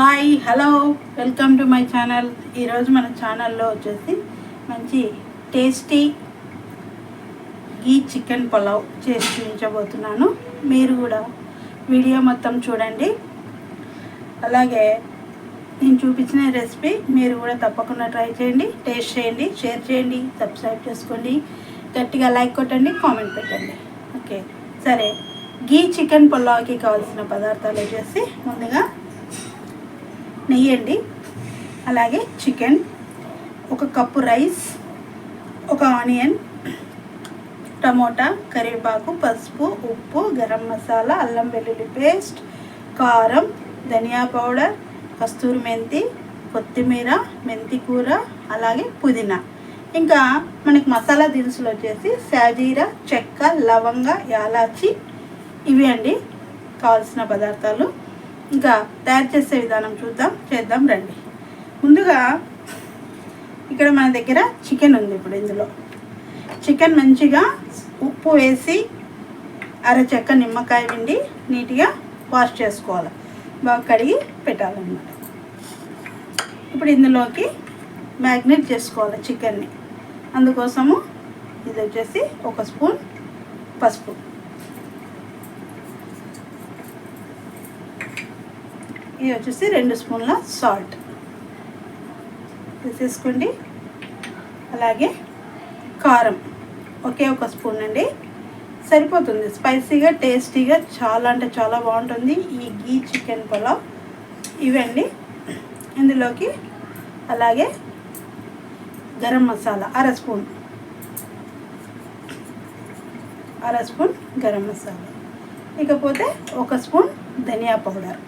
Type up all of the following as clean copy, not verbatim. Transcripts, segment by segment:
Hi hello welcome to my channel. ఈరోజు మన ఛానల్లో వచ్చేసి మంచి టేస్టీ గీ చికెన్ పులావ్ చేసి చూపించబోతున్నాను. మీరు కూడా వీడియో మొత్తం చూడండి. అలాగే నేను చూపించిన రెసిపీ మీరు కూడా తప్పకుండా ట్రై చేయండి, టేస్ట్ చేయండి, షేర్ చేయండి, సబ్స్క్రైబ్ చేసుకోండి, గట్టిగా లైక్ కొట్టండి, కామెంట్ పెట్టండి. ఓకే, సరే. గీ చికెన్ పులావ్కి కావాల్సిన పదార్థాలు వచ్చేసి ముందుగా నెయ్యి అండి, అలాగే చికెన్, ఒక కప్పు రైస్, ఒక ఆనియన్, టమోటా, కరివేపాకు, పసుపు, ఉప్పు, గరం మసాలా, అల్లం వెల్లుల్లి పేస్ట్, కారం, ధనియా పౌడర్, కస్తూరి మెంతి, కొత్తిమీర, మెంతి కూర, అలాగే పుదీనా. ఇంకా మనకి మసాలా దినుసులు వచ్చేసి షాజీరా, చెక్క, లవంగ, యాలాచి, ఇవి అండి కావాల్సిన పదార్థాలు. ఇంకా తయారు చేసే విధానం చేద్దాం రండి. ముందుగా ఇక్కడ మన దగ్గర చికెన్ ఉంది. ఇప్పుడు ఇందులో చికెన్ మంచిగా ఉప్పు వేసి అరచెక్క నిమ్మకాయ పిండి నీట్గా వాష్ చేసుకోవాలి, బాగా కడిగి పెట్టాలన్నమాట. ఇప్పుడు ఇందులోకి మ్యాగ్నేట్ చేసుకోవాలి చికెన్ని. అందుకోసము ఇది వచ్చేసి ఒక స్పూన్ పసుపు, ఇది వచ్చేసి 2 స్పూన్ల సాల్ట్ వేసేసుకోండి. అలాగే కారం ఒకే ఒక స్పూన్ అండి, సరిపోతుంది. స్పైసీగా టేస్టీగా చాలా అంటే చాలా బాగుంటుంది ఈ గీ చికెన్ పులావ్. ఇవండి ఇందులోకి. అలాగే గరం మసాలా అర స్పూన్ గరం మసాలా, ఇకపోతే 1 స్పూన్ ధనియా పౌడర్.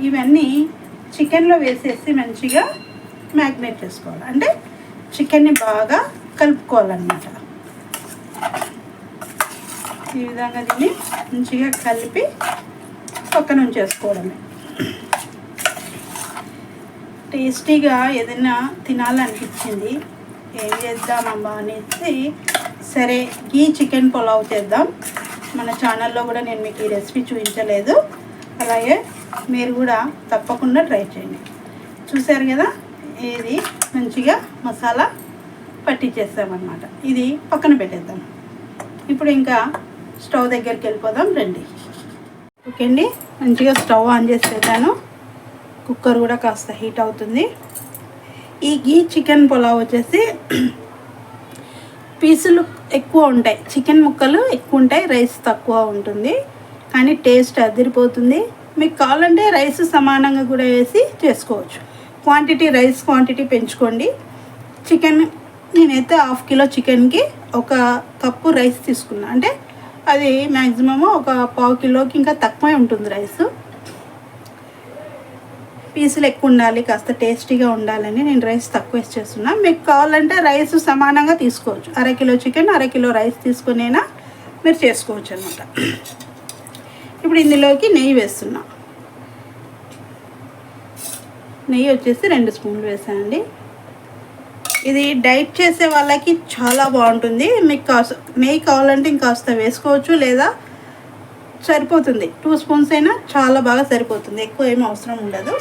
ఇవన్నీ చికెన్లో వేసేసి మంచిగా మ్యాగ్నేట్ చేసుకోవాలి, అంటే చికెన్ని బాగా కలుపుకోవాలన్నమాట. ఈ విధంగా దీన్ని మంచిగా కలిపి పక్కన ఉంచేసుకోవడమే. టేస్టీగా ఏదైనా తినాలనిపించింది, ఏం చేద్దామమ్మా అనేసి సరే గీ చికెన్ పులావ్ చేద్దాం. మన ఛానల్లో కూడా నేను మీకు ఈ రెసిపీ చూపించలేదు, అలాగే మీరు కూడా తప్పకుండా ట్రై చేయండి. చూసారు కదా, ఇది మంచిగా మసాలా పట్టించేస్తామన్నమాట. ఇది పక్కన పెట్టేద్దాం. ఇప్పుడు ఇంకా స్టవ్ దగ్గరికి వెళ్ళిపోదాం రండి. ఓకే అండి, మంచిగా స్టవ్ ఆన్ చేసి పెట్టాను. కుక్కర్ కూడా కాస్త హీట్ అవుతుంది. ఈ గీ చికెన్ పులావ్ వచ్చేసి పీసులు ఎక్కువ ఉంటాయి, చికెన్ ముక్కలు ఎక్కువ ఉంటాయి, రైస్ తక్కువ ఉంటుంది, కానీ టేస్ట్ అదిరిపోతుంది. మీకు కావాలంటే రైస్ సమానంగా కూడా వేసి చేసుకోవచ్చు. రైస్ క్వాంటిటీ పెంచుకోండి. చికెన్ నేనైతే 1/2 కిలో చికెన్కి 1 కప్పు రైస్ తీసుకున్నా, అంటే అది మ్యాక్సిమము 1/4 కిలోకి ఇంకా తక్కువే ఉంటుంది రైస్. పీసులు ఎక్కువ ఉండాలి, కాస్త టేస్టీగా ఉండాలని నేను రైస్ తక్కువ వేసి చేస్తున్నా. మీకు కావాలంటే రైస్ సమానంగా తీసుకోవచ్చు. 1/2 కిలో చికెన్ 1/2 కిలో రైస్ తీసుకునేనా మీరు చేసుకోవచ్చు అనమాట. ఇప్పుడు ఇందులోకి నెయ్యి వేస్తున్నా. నెయ్యి వచ్చేసి 2 స్పూన్లు వేసానండి. ఇది డైట్ చేసే వాళ్ళకి చాలా బాగుంటుంది. మీకు నెయ్యి కావాలంటే ఇంకాస్త వేసుకోవచ్చు, లేదా సరిపోతుంది. 2 స్పూన్స్ అయినా చాలా బాగా సరిపోతుంది, ఎక్కువ ఏమీ అవసరం ఉండదు.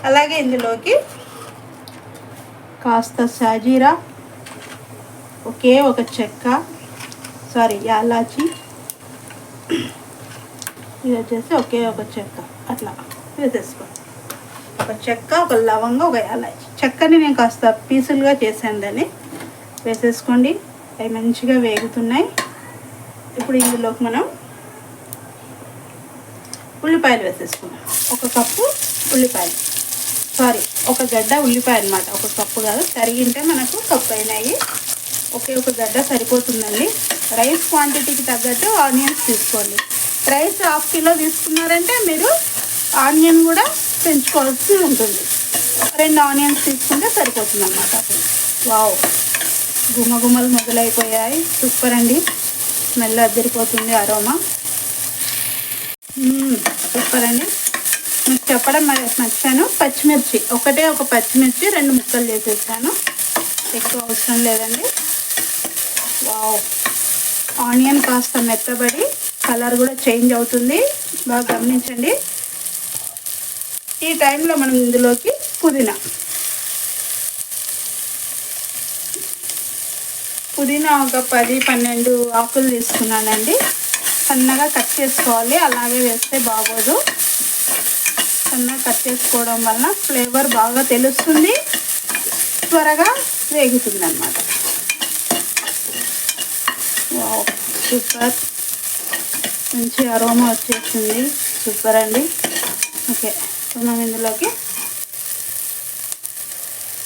అలాగే ఇందులోకి కాస్త షాజీరా, ఒకే ఒక చెక్క, యాలాచి, ఇది వచ్చేసి ఒకే ఒక చెక్క, అట్లా వేసేసుకోండి. ఒక చెక్క, ఒక లవంగ, ఒక యాలాచి. చెక్కని నేను కాస్త పీసులుగా చేశాను, దాన్ని వేసేసుకోండి. అవి మంచిగా వేగుతున్నాయి. ఇప్పుడు ఇందులోకి మనం ఉల్లిపాయలు వేసేసుకున్నాం. 1 కప్పు ఉల్లిపాయలు, ఒక గడ్డ ఉల్లిపాయ అనమాట, 1 కప్పు కాదు, తరిగింటే మనకు కప్పు అయినాయి. ఒకే ఒక గడ్డ సరిపోతుందండి. రైస్ క్వాంటిటీకి తగ్గట్టు ఆనియన్స్ తీసుకోండి. రైస్ 1/2 కిలో తీసుకున్నారంటే మీరు ఆనియన్ కూడా పెంచుకోవాల్సి ఉంటుంది. 2 ఆనియన్స్ తీసుకుంటే సరిపోతుంది అన్నమాట. వావ్, గుమ్మగుమ్మలు మొదలైపోయాయి. సూపర్ అండి, స్మెల్ అదిరిపోతుంది, అరోమా సూపర్ అండి. మీకు చెప్పడం నచ్చాను. పచ్చిమిర్చి ఒక పచ్చిమిర్చి 2 ముక్కలు చేసేసాను, ఎక్కువ అవసరం లేదండి. వావ్, ఆనియన్ కాస్త మెత్తబడి కలర్ కూడా చేంజ్ అవుతుంది, బాగా గమనించండి. ఈ టైంలో మనం ఇందులోకి పుదీనా ఒక 10-12 ఆకులు తీసుకున్నానండి. సన్నగా కట్ చేసుకోవాలి, అలాగే వేస్తే బాగోదు. సన్నగా కట్ చేసుకోవడం వల్ల ఫ్లేవర్ బాగా తెలుస్తుంది, త్వరగా వేగుతుంది అన్నమాట. వావ్, సూపర్, మంచి అరోమా వచ్చేసింది. సూపర్ అండి. ఓకే, మనం ఇందులోకి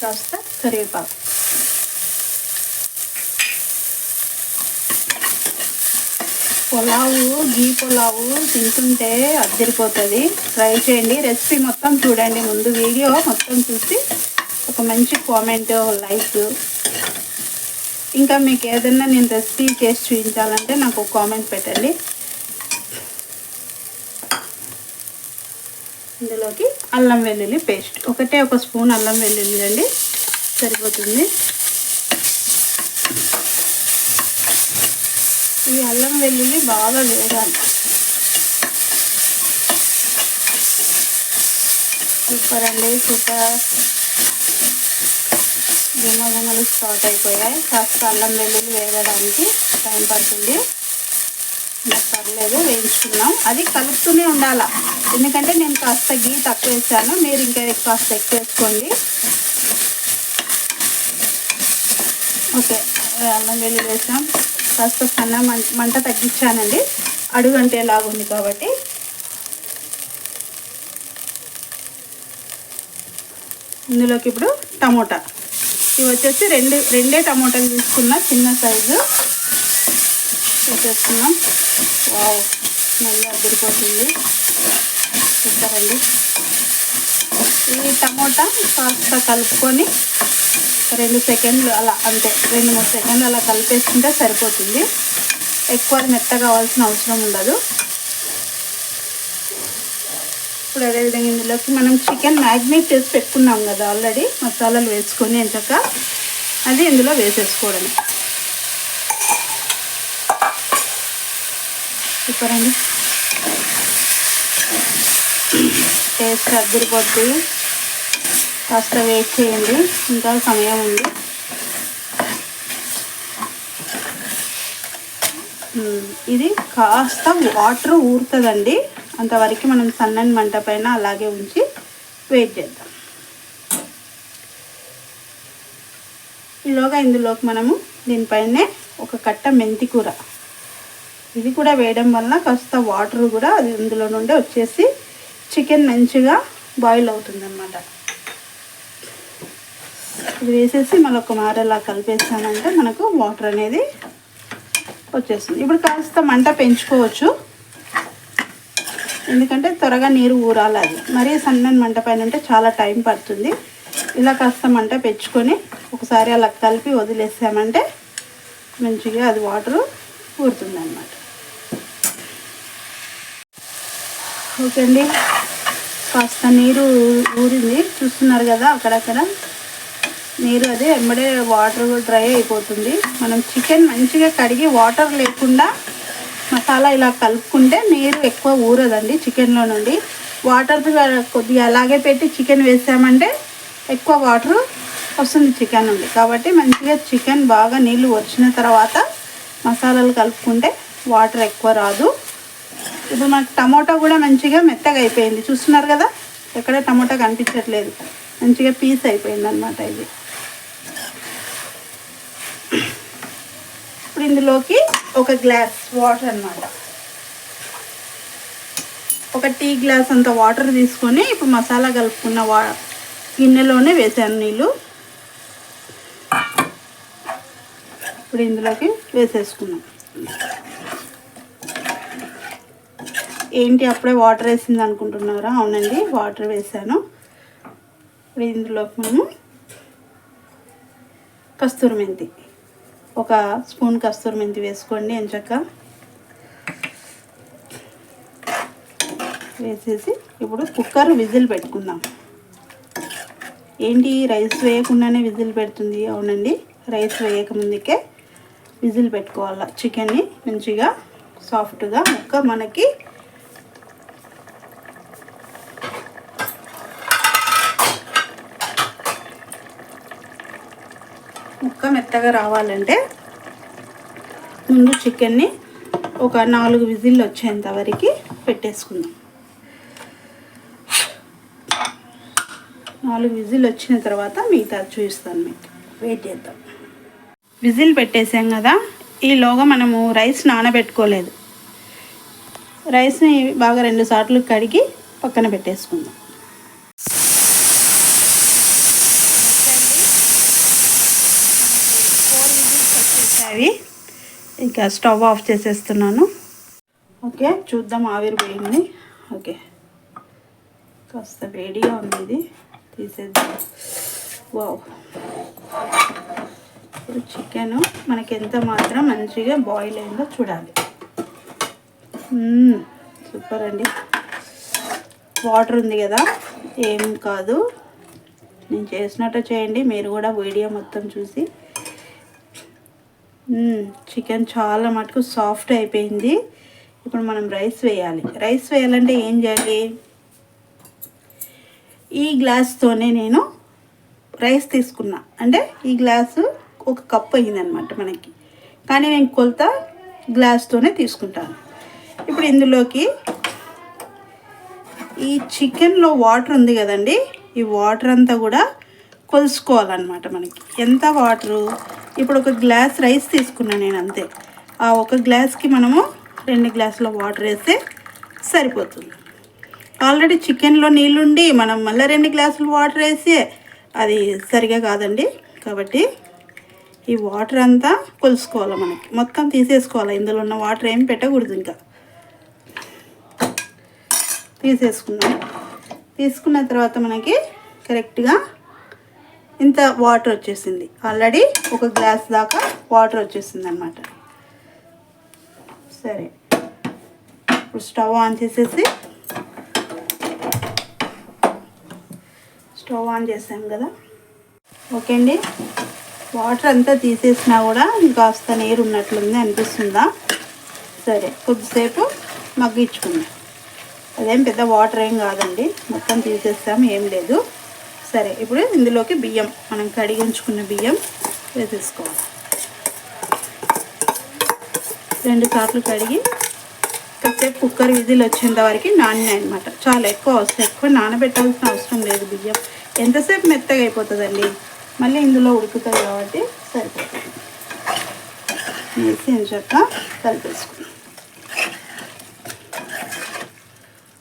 కాస్త కరివేపాకు, గీ పులావు తింటుంటే అద్దరిపోతుంది. ట్రై చేయండి, రెసిపీ మొత్తం చూడండి. ముందు వీడియో మొత్తం చూసి ఒక మంచి కామెంట్, లైక్, ఇంకా మీకు ఏదైనా నేను రెసిపీ చేసి చూపించాలంటే నాకు కామెంట్ పెట్టండి. ఇందులోకి అల్లం వెల్లుల్లి పేస్ట్, ఒక స్పూన్ అల్లం వెల్లుల్లి అండి, సరిపోతుంది. ఈ అల్లం వెల్లుల్లి బాగా వేగాలి. సూపర్ అండి, సూపర్. గుమ్మలు స్టార్ట్ అయిపోయాయి. కాస్త అల్లం వెల్లుల్లి వేగడానికి టైం పడుతుంది. నాకు పర్లేదు, వేయించుకున్నాం. అది కలుపుతూనే ఉండాలా, ఎందుకంటే నేను కాస్త గీ తక్కువ వేసాను, మీరు ఇంకా కాస్త ఎక్కువ వేసుకోండి. ఓకే, అల్లం వెల్లుల్లి వేసాం. కాస్త సన్న మంట తగ్గించానండి, అడుగు అంటే ఎలాగుంది కాబట్టి. ఇందులోకి ఇప్పుడు టమోటా, ఇవి వచ్చేసి రెండే టమోటాలు తీసుకున్న, చిన్న సైజు వేసేస్తున్నాం. వావ్, మళ్ళీ అద్దరిపోతుంది. సూపర్ అండి. ఈ టమోటా కాస్త కలుపుకొని 2 సెకండ్లు అలా, అంతే 2-3 సెకండ్లు అలా కలిపేసుకుంటే సరిపోతుంది. ఎక్కువ మెత్తగా కావాల్సిన అవసరం ఉండదు. ఇప్పుడు అదేవిధంగా ఇందులోకి మనం చికెన్ మ్యాగ్నేట్ చేసి పెట్టుకున్నాం కదా ఆల్రెడీ, మసాలాలు వేసుకొని ఎంచక అది ఇందులో వేసేసుకోవడమే. సూపర్ అండి, టేస్ట్ అద్దరిపోతుంది. కాస్త వెయిట్ చేయండి, ఇంకా సమయం ఉంది. ఇది కాస్త వాటర్ ఊరుతుందండి, అంతవరకు మనం సన్నని మంట పైన అలాగే ఉంచి వెయిట్ చేద్దాం. ఈలోగా ఇందులోకి మనము దీనిపైనే ఒక కట్ట మెంతి కూర, ఇది కూడా వేయడం వల్ల కాస్త వాటర్ కూడా అది ఇందులో నుండి వచ్చేసి చికెన్ మంచిగా బాయిల్ అవుతుంది అన్నమాట. ఇది వేసేసి మళ్ళీ ఒక మారలా కలిపేసామంటే మనకు వాటర్ అనేది వచ్చేస్తుంది. ఇప్పుడు కాస్త మంట పెంచుకోవచ్చు, ఎందుకంటే త్వరగా నీరు ఊరాలి. అది మరీ సన్నని మంట పైన ఉంటే చాలా టైం పడుతుంది. ఇలా కాస్త మంట పెంచుకొని ఒకసారి అలా కలిపి వదిలేసామంటే మంచిగా అది వాటరు ఊరుతుంది అన్నమాట. ఓకే అండి, కాస్త నీరు ఊరింది, చూస్తున్నారు కదా అక్కడక్కడ నీరు, అదే వెంబడే వాటర్ డ్రై అయిపోతుంది. మనం చికెన్ మంచిగా కడిగి వాటర్ లేకుండా మసాలా ఇలా కలుపుకుంటే నీరు ఎక్కువ ఊరదండి చికెన్లో నుండి. వాటర్ కొద్దిగా అలాగే పెట్టి చికెన్ వేసామంటే ఎక్కువ వాటర్ వస్తుంది చికెన్ నుండి. కాబట్టి మంచిగా చికెన్ బాగా నీళ్ళు వచ్చిన తర్వాత మసాలాలు కలుపుకుంటే వాటర్ ఎక్కువ రాదు. ఇప్పుడు మనకు టమోటా కూడా మంచిగా మెత్తగా అయిపోయింది, చూస్తున్నారు కదా, ఎక్కడ టమోటా కనిపించట్లేదు, మంచిగా పీస్ అయిపోయింది అన్నమాట ఇది. ఇప్పుడు ఇందులోకి ఒక గ్లాస్ వాటర్ అన్నమాట, ఒక టీ గ్లాస్ అంత వాటర్ తీసుకొని ఇప్పుడు మసాలా కలుపుకున్న గిన్నెలోనే వేసాను నీళ్ళు. ఇప్పుడు ఇందులోకి వేసేసుకున్నాం. ఏంటి అప్పుడే వాటర్ వేసింది అనుకుంటున్నారా? అవునండి, వాటర్ వేసాను. ఇప్పుడు ఇందులోకి మనము కస్తూరి మెంతి, ఒక స్పూన్ కస్తూరి మెంతి వేసుకోండి ఎంచక్క. వేసేసి ఇప్పుడు కుక్కర్ విజిల్ పెట్టుకుందాం. ఏంటి రైస్ వేయకుండానే విజిల్ పెడుతుంది? అవునండి, రైస్ వేయకముందుకే విజిల్ పెట్టుకోవాలి చికెన్ని, మంచిగా సాఫ్ట్గా ముక్క మనకి ముక్క మెత్తగా రావాలంటే ముందు చికెన్ని ఒక 4 విజిల్లు వచ్చేంత వరకు పెట్టేసుకుందాం. 4 విజిల్ వచ్చిన తర్వాత మిగతా చూపిస్తాను మీకు. వెయిట్ చేద్దాం. విజిల్ పెట్టేసాం కదా, ఈలోగా మనము రైస్ నానబెట్టుకోలేదు. రైస్ని బాగా 2 సార్లు కడిగి పక్కన పెట్టేసుకుందాం. ఇంకా స్టవ్ ఆఫ్ చేసేస్తున్నాను. ఓకే, చూద్దాం. ఆవిరి పోయింది. ఓకే, కాస్త వేడిగా ఉంది, ఇది తీసేద్దాం. వావ్, ఇప్పుడు చికెను మనకి ఎంత మాత్రం మంచిగా బాయిల్ అయిందో చూడాలి. సూపర్ అండి. వాటర్ ఉంది కదా, ఏం కాదు, నేను చేసినట్టు చేయండి మీరు కూడా వీడియో మొత్తం చూసి. చికెన్ చాలా మటుకు సాఫ్ట్ అయిపోయింది. ఇప్పుడు మనం రైస్ వేయాలి. రైస్ వేయాలంటే ఏం చేయాలి? ఈ గ్లాస్తోనే నేను రైస్ తీసుకున్నా, అంటే ఈ గ్లాసు 1 కప్ అయిందనమాట మనకి, కానీ నేను కొలత గ్లాస్తోనే తీసుకుంటాను. ఇప్పుడు ఇందులోకి ఈ చికెన్లో వాటర్ ఉంది కదండి, ఈ వాటర్ అంతా కూడా కొలుసుకోవాలన్నమాట. మనకి ఎంత వాటరు, ఇప్పుడు 1 గ్లాస్ రైస్ తీసుకున్నాను నేను, అంతే. ఆ 1 గ్లాస్కి మనము 2 గ్లాసుల వాటర్ వేస్తే సరిపోతుంది. ఆల్రెడీ చికెన్లో నీళ్ళుండి మనం మళ్ళీ 2 గ్లాసులు వాటర్ వేసి అది సరిగా కాదండి. కాబట్టి ఈ వాటర్ అంతా కొలుసుకోవాలి, మనకి మొత్తం తీసేసుకోవాలి. ఇందులో ఉన్న వాటర్ ఏం పెట్టకూడదు. ఇంకా తీసుకున్న తర్వాత మనకి కరెక్ట్గా ఇంత వాటర్ వచ్చేసింది. ఆల్రెడీ 1 గ్లాస్ దాకా వాటర్ వచ్చేసింది అన్నమాట. సరే, ఇప్పుడు స్టవ్ ఆన్ చేసేసి, స్టవ్ ఆన్ చేసాం కదా. ఓకే అండి, వాటర్ అంతా తీసేసినా కూడా కాస్త నీరు ఉన్నట్లుంది అనిపిస్తుందా? సరే, కొద్దిసేపు మగ్గించుకుందాం. అదేం పెద్ద వాటర్ ఏం కాదండి, మొత్తం తీసేస్తాము, ఏం లేదు. సరే, ఇప్పుడు ఇందులోకి బియ్యం, మనం కడిగి ఉంచుకున్న బియ్యం వేసేసుకోవాలి. 2 సార్లు కడిగి కాసేపు కుక్కర్ విజిల్ వచ్చేంత వరకు నానినాయి అనమాట. చాలా ఎక్కువ నానబెట్టాల్సిన అవసరం లేదు. బియ్యం ఎంతసేపు మెత్తగా అయిపోతుందండి, మళ్ళీ ఇందులో ఉడుకుతుంది కాబట్టి సరిపోతుంది. వేసి ఎంచక్క కలిపేసుకున్నాం.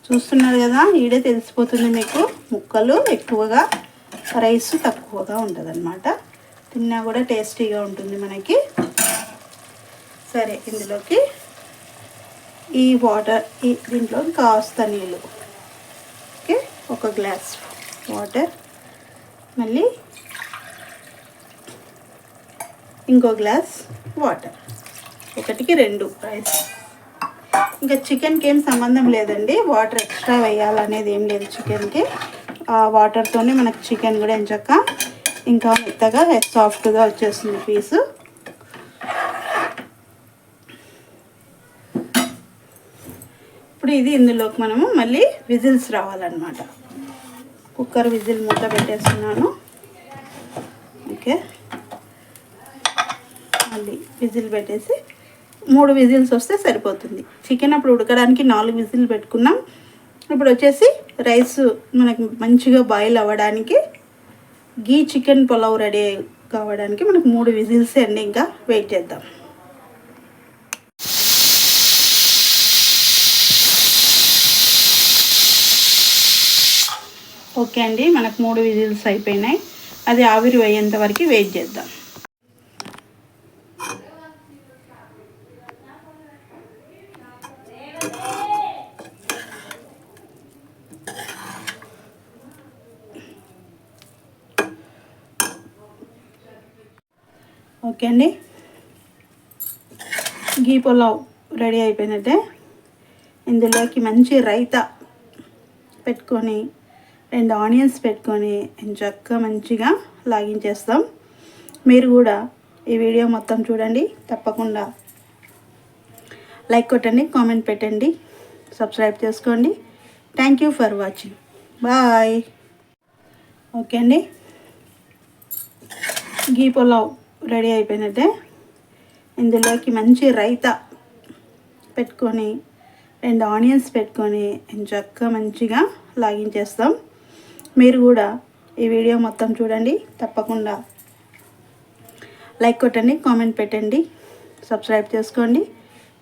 చూస్తున్నారు కదా, ఈడే తెలిసిపోతుంది మీకు, ముక్కలు ఎక్కువగా, రైస్ తక్కువగా ఉంటుంది అన్నమాట. తిన్నా కూడా టేస్టీగా ఉంటుంది మనకి. సరే, ఇందులోకి ఈ వాటర్, దీంట్లో కాస్త నీళ్ళు. ఓకే, 1 గ్లాస్ వాటర్, మళ్ళీ ఇంకో గ్లాస్ వాటర్, 1కి 2 రైస్. ఇంకా చికెన్కి ఏం సంబంధం లేదండి, వాటర్ ఎక్స్ట్రా వేయాలనేది ఏం లేదు చికెన్కి. ఆ వాటర్తోనే మనకి చికెన్ కూడా ఎంచక్క ఇంకా మెత్తగా సాఫ్ట్గా వచ్చేస్తుంది పీసు. ఇప్పుడు ఇది ఇందులోకి మనము మళ్ళీ విజిల్స్ రావాలన్నమాట. కుక్కర్ విజిల్ మూత పెట్టేస్తున్నాను. ఓకే, మళ్ళీ విజిల్ పెట్టేసి 3 విజిల్స్ వస్తే సరిపోతుంది. చికెన్ అప్పుడు ఉడకడానికి 4 విజిల్ పెట్టుకున్నాం. ఇప్పుడు వచ్చేసి రైస్ మనకి మంచిగా బాయిల్ అవ్వడానికి, గీ చికెన్ పులావ్ రెడీ కావడానికి మనకు 3 విజిల్స్ అండి. ఇంకా వెయిట్ చేద్దాం. ఓకే అండి, మనకు 3 విజిల్స్ అయిపోయినాయి. అది ఆవిరి అయ్యేంత వరకు వెయిట్ చేద్దాం. ఓకే అండి, గీ పులావ్ రెడీ అయిపోయినట్టే. ఇందులోకి మంచి రైతా పెట్టుకొని 2 ఆనియన్స్ పెట్టుకొని చక్కగా మంచిగా లాగించేస్తాం. మీరు కూడా ఈ వీడియో మొత్తం చూడండి, తప్పకుండా లైక్ కొట్టండి, కామెంట్ పెట్టండి, సబ్స్క్రైబ్ చేసుకోండి. Thank you for watching. Bye. Okay అండి, గీ పులావ్ రెడీ అయిపోయినట్టే. ఇందులోకి మంచి రైతా పెట్టుకొని 2 ఆనియన్స్ పెట్టుకొని చక్కగా మంచిగా లాగించేస్తాం. మీరు కూడా ఈ వీడియో మొత్తం చూడండి. తప్పకుండా లైక్ కొట్టండి, కామెంట్ పెట్టండి, సబ్స్క్రైబ్ చేసుకోండి.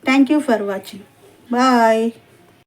Thank you for watching. Bye.